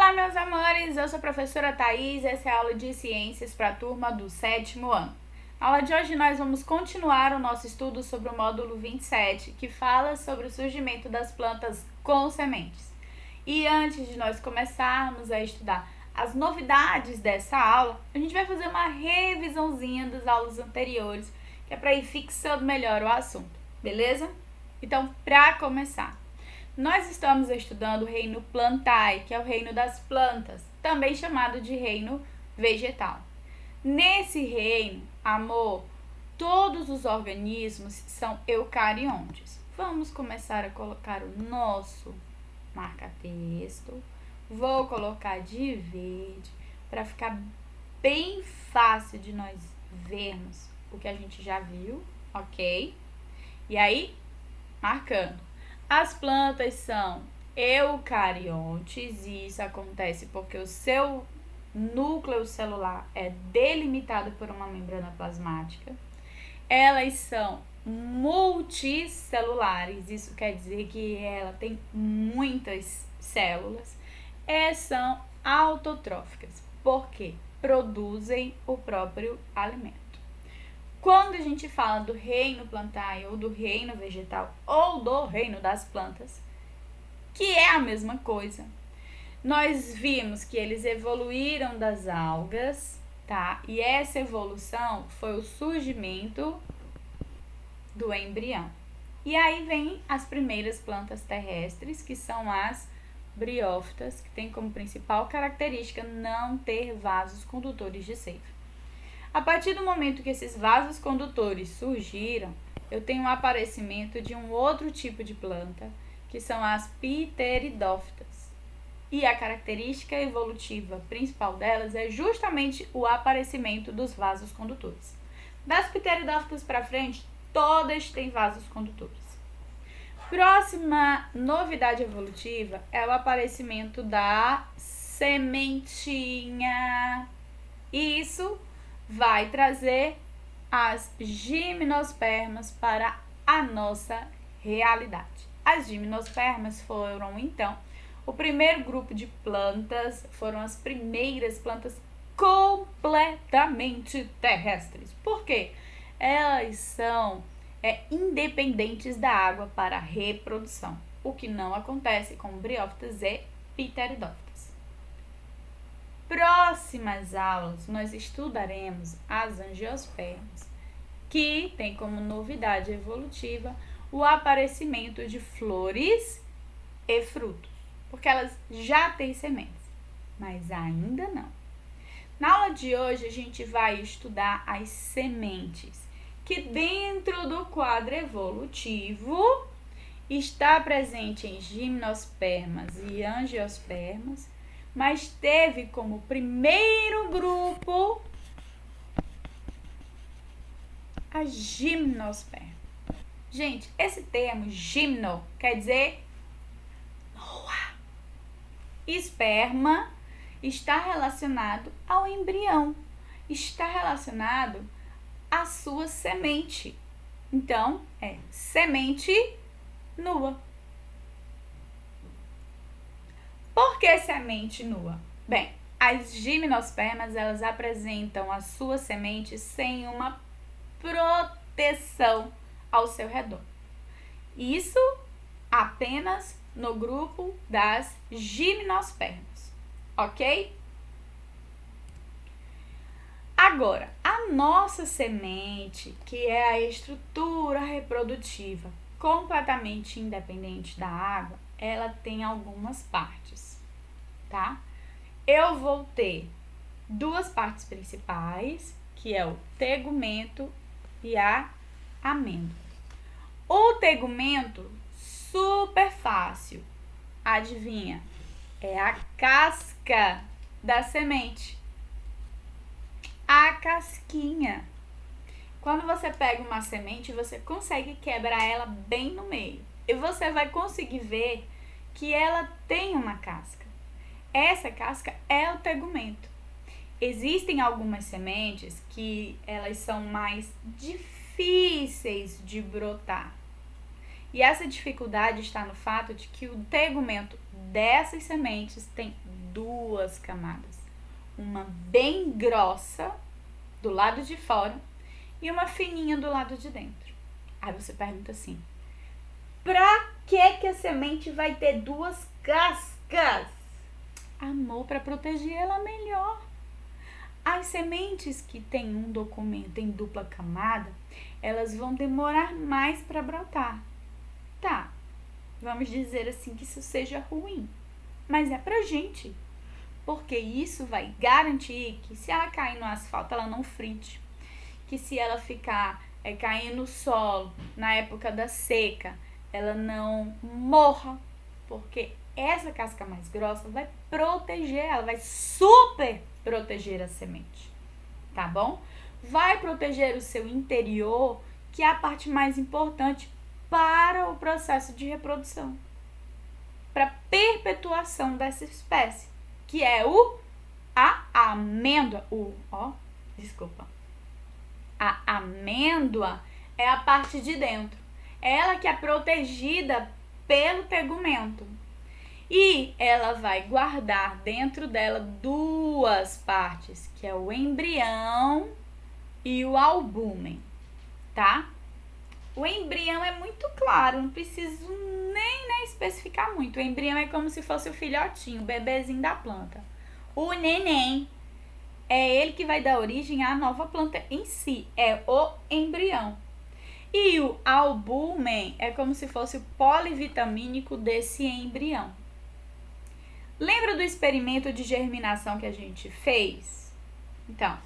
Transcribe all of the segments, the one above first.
Olá, meus amores, eu sou a professora Thaís, essa é a aula de ciências para a turma do 7º ano. Na aula de hoje nós vamos continuar o nosso estudo sobre o módulo 27, que fala sobre o surgimento das plantas com sementes. E antes de nós começarmos a estudar as novidades dessa aula, a gente vai fazer uma revisãozinha das aulas anteriores, que é para ir fixando melhor o assunto, beleza? Então, para começar, nós estamos estudando o reino Plantae, que é o reino das plantas, também chamado de reino vegetal. Nesse reino, amor, todos os organismos são eucariontes. Vamos começar a colocar o nosso marca-texto. Vou colocar de verde para ficar bem fácil de nós vermos o que a gente já viu, ok? E aí, marcando. As plantas são eucariontes e isso acontece porque o seu núcleo celular é delimitado por uma membrana plasmática. Elas são multicelulares, isso quer dizer que ela tem muitas células. E são autotróficas, porque produzem o próprio alimento. Quando a gente fala do reino Plantae, ou do reino vegetal, ou do reino das plantas, que é a mesma coisa, nós vimos que eles evoluíram das algas, tá? E essa evolução foi o surgimento do embrião. E aí vem as primeiras plantas terrestres, que são as briófitas, que tem como principal característica não ter vasos condutores de seiva. A partir do momento que esses vasos condutores surgiram, eu tenho o aparecimento de um outro tipo de planta, que são as pteridófitas. E a característica evolutiva principal delas é justamente o aparecimento dos vasos condutores. Das pteridófitas para frente, todas têm vasos condutores. Próxima novidade evolutiva é o aparecimento da sementinha. Isso vai trazer as gimnospermas para a nossa realidade. As gimnospermas foram, então, o primeiro grupo de plantas, foram as primeiras plantas completamente terrestres. Por quê? Elas são independentes da água para a reprodução, o que não acontece com briófitas e pteridófitas. Próximas aulas, nós estudaremos as angiospermas, que tem como novidade evolutiva o aparecimento de flores e frutos, porque elas já têm sementes, mas ainda não. Na aula de hoje, a gente vai estudar as sementes, que dentro do quadro evolutivo está presente em gimnospermas e angiospermas, mas teve como primeiro grupo a gimnosperma. Gente, esse termo gimno quer dizer nua. Esperma está relacionado ao embrião, está relacionado à sua semente. Então, é semente nua. Por que semente nua? Bem, as gimnospermas, elas apresentam a sua semente sem uma proteção ao seu redor. Isso apenas no grupo das gimnospermas, ok? Agora, a nossa semente, que é a estrutura reprodutiva completamente independente da água, ela tem algumas partes, tá? Eu vou ter duas partes principais, que é o tegumento e a amêndoa. O tegumento, super fácil, adivinha? É a casca da semente, a casquinha. Quando você pega uma semente, você consegue quebrar ela bem no meio. E você vai conseguir ver que ela tem uma casca. Essa casca é o tegumento. Existem algumas sementes que elas são mais difíceis de brotar. E essa dificuldade está no fato de que o tegumento dessas sementes tem duas camadas. Uma bem grossa do lado de fora e uma fininha do lado de dentro. Aí você pergunta assim: pra que a semente vai ter duas cascas? Amor, para proteger ela melhor. As sementes que têm um documento em dupla camada, elas vão demorar mais para brotar. Tá, vamos dizer assim que isso seja ruim, mas é pra gente, porque isso vai garantir que se ela cair no asfalto, ela não frite, que se ela ficar cair no solo na época da seca, ela não morra, porque essa casca mais grossa vai proteger, ela vai super proteger a semente, tá bom? Vai proteger o seu interior, que é a parte mais importante para o processo de reprodução, para perpetuação dessa espécie, que é a amêndoa. A amêndoa é a parte de dentro. Ela que é protegida pelo tegumento. E ela vai guardar dentro dela duas partes, que é o embrião e o albúmen, tá? O embrião é muito claro, não preciso nem especificar muito. O embrião é como se fosse o filhotinho, o bebezinho da planta. O neném é ele que vai dar origem à nova planta em si, é o embrião. E o albúmen é como se fosse o polivitamínico desse embrião. Lembra do experimento de germinação que a gente fez? Então,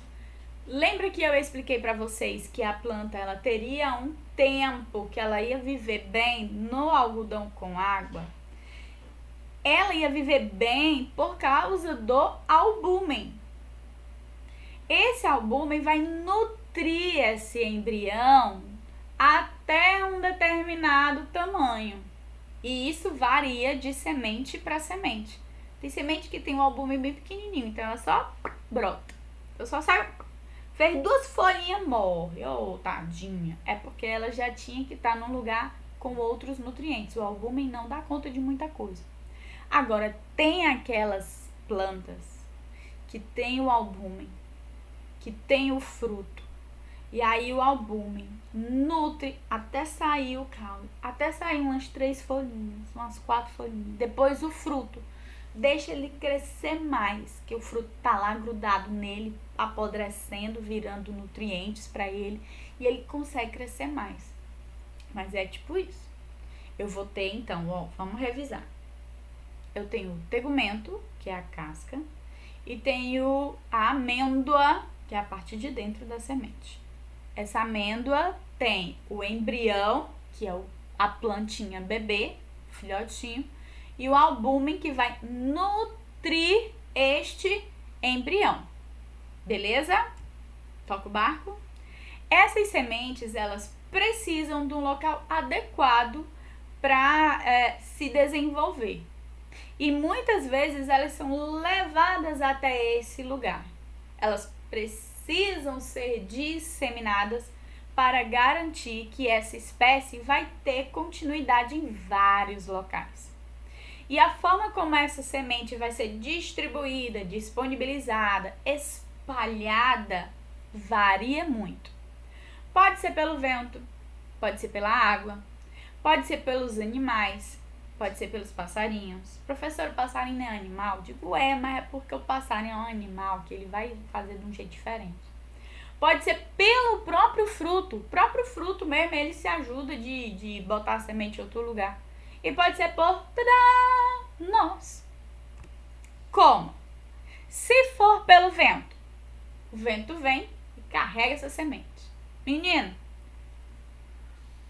lembra que eu expliquei para vocês que a planta ela teria um tempo que ela ia viver bem no algodão com água? Ela ia viver bem por causa do albúmen. Esse albúmen vai nutrir esse embrião até um determinado tamanho. E isso varia de semente para semente. Tem semente que tem um albúmen bem pequenininho, então ela só brota. Eu só saio, fez duas folhinhas, morre. Ô, tadinha. É porque ela já tinha que estar num lugar com outros nutrientes. O albúmen não dá conta de muita coisa. Agora, tem aquelas plantas que tem o albúmen, que tem o fruto. E aí o albúmen nutre até sair o caule, até sair umas 3 folhinhas, umas 4 folhinhas. Depois o fruto, deixa ele crescer mais, que o fruto tá lá grudado nele, apodrecendo, virando nutrientes para ele, e ele consegue crescer mais. Mas é tipo isso. Eu vou ter então, vamos revisar. Eu tenho o tegumento, que é a casca, e tenho a amêndoa, que é a parte de dentro da semente. Essa amêndoa tem o embrião, que é a plantinha bebê, filhotinho, e o albúmen que vai nutrir este embrião. Beleza? Toca o barco? Essas sementes, elas precisam de um local adequado para se desenvolver. E muitas vezes elas são levadas até esse lugar. Elas precisam ser disseminadas para garantir que essa espécie vai ter continuidade em vários locais. E a forma como essa semente vai ser distribuída, disponibilizada, espalhada, varia muito. Pode ser pelo vento, pode ser pela água, pode ser pelos animais, pode ser pelos passarinhos. Professor, o passarinho não é animal? Digo, mas é porque o passarinho é um animal que ele vai fazer de um jeito diferente. Pode ser pelo próprio fruto. O próprio fruto mesmo, ele se ajuda de botar a semente em outro lugar. E pode ser por nós. Como? Se for pelo vento, o vento vem e carrega essa semente. Menino,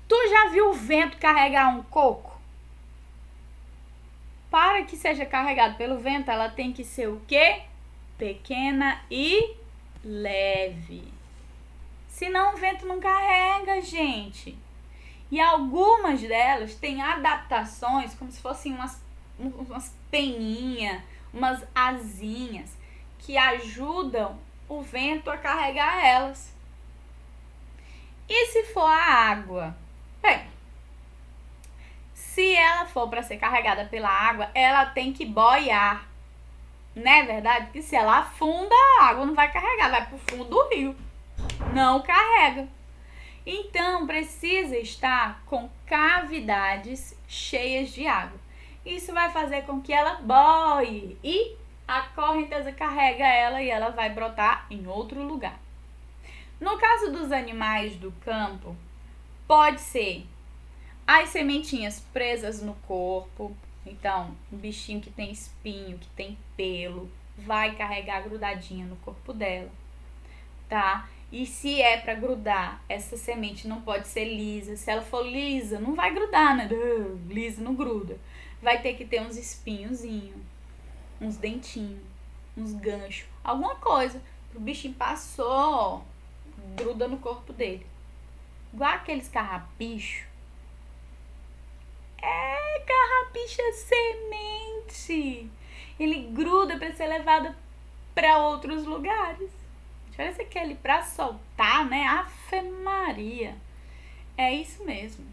tu já viu o vento carregar um coco? Para que seja carregado pelo vento, ela tem que ser o quê? Pequena e leve. Senão o vento não carrega, gente. E algumas delas têm adaptações, como se fossem umas peninhas, umas asinhas, que ajudam o vento a carregar elas. E se for a água? Bem, se ela for para ser carregada pela água, ela tem que boiar. Não é verdade? Que se ela afunda, a água não vai carregar, vai pro fundo do rio. Não carrega. Então, precisa estar com cavidades cheias de água. Isso vai fazer com que ela boie e a correnteza carrega ela e ela vai brotar em outro lugar. No caso dos animais do campo, pode ser as sementinhas presas no corpo. Então, um bichinho que tem espinho, que tem pelo, vai carregar grudadinha no corpo dela, tá? E se é para grudar, essa semente não pode ser lisa. Se ela for lisa, não vai grudar, né? Lisa não gruda. Vai ter que ter uns espinhozinhos, uns dentinhos, uns ganchos, alguma coisa. O bichinho passou, gruda no corpo dele. Igual aqueles carrapichos. Carrapicho é semente. Ele gruda para ser levado para outros lugares. Parece aquele pra soltar, né? Ave Maria. É isso mesmo.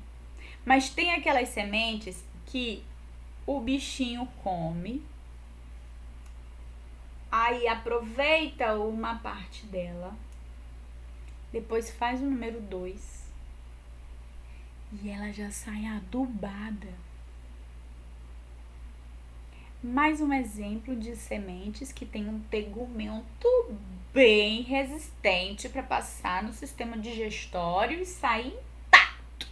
Mas tem aquelas sementes que o bichinho come, aí aproveita uma parte dela, depois faz o número 2 e ela já sai adubada. Mais um exemplo de sementes que tem um tegumento bem resistente para passar no sistema digestório e sair intacto.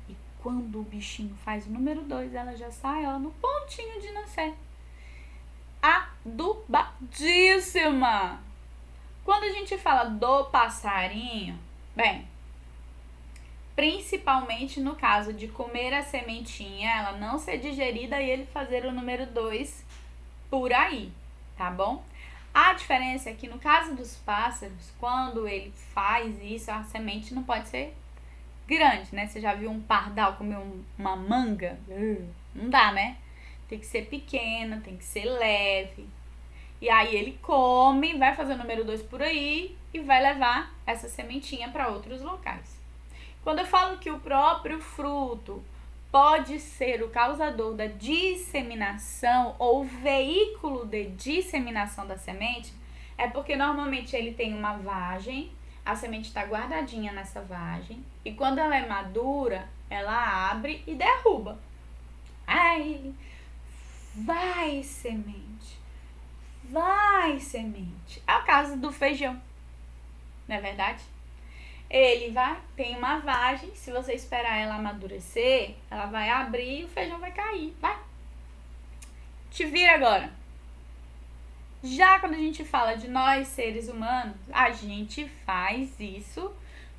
E quando o bichinho faz o número 2, ela já sai no pontinho de nascer. Adubadíssima! Quando a gente fala do passarinho, bem, principalmente no caso de comer a sementinha, ela não ser digerida e ele fazer o número 2 por aí, tá bom? A diferença é que no caso dos pássaros, quando ele faz isso, a semente não pode ser grande, né? Você já viu um pardal comer uma manga? Não dá, né? Tem que ser pequena, tem que ser leve. E aí ele come, vai fazer o número 2 por aí e vai levar essa sementinha para outros locais. Quando eu falo que o próprio fruto pode ser o causador da disseminação ou veículo de disseminação da semente, é porque normalmente ele tem uma vagem, a semente está guardadinha nessa vagem, e quando ela é madura, ela abre e derruba. Aí, vai semente, vai semente. É o caso do feijão, não é verdade? Ele tem uma vagem, se você esperar ela amadurecer, ela vai abrir e o feijão vai cair, vai. Te vira agora. Já quando a gente fala de nós, seres humanos, a gente faz isso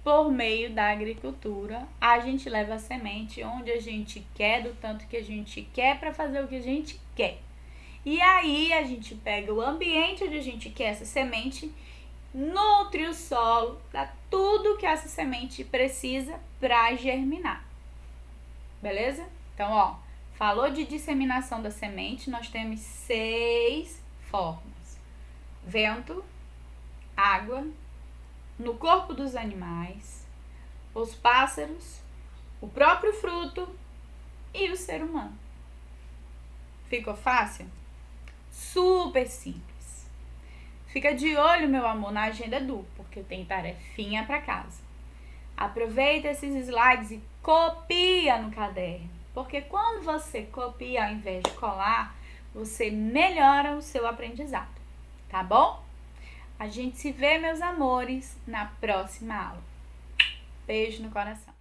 por meio da agricultura. A gente leva a semente onde a gente quer, do tanto que a gente quer, para fazer o que a gente quer. E aí a gente pega o ambiente onde a gente quer essa semente, nutre o solo, dá tudo que essa semente precisa para germinar. Beleza? Então, falou de disseminação da semente, nós temos 6 formas: vento, água, no corpo dos animais, os pássaros, o próprio fruto e o ser humano. Ficou fácil? Super simples. Fica de olho, meu amor, na agenda Edu, porque tem tarefinha para casa. Aproveita esses slides e copia no caderno, porque quando você copia ao invés de colar, você melhora o seu aprendizado, tá bom? A gente se vê, meus amores, na próxima aula. Beijo no coração.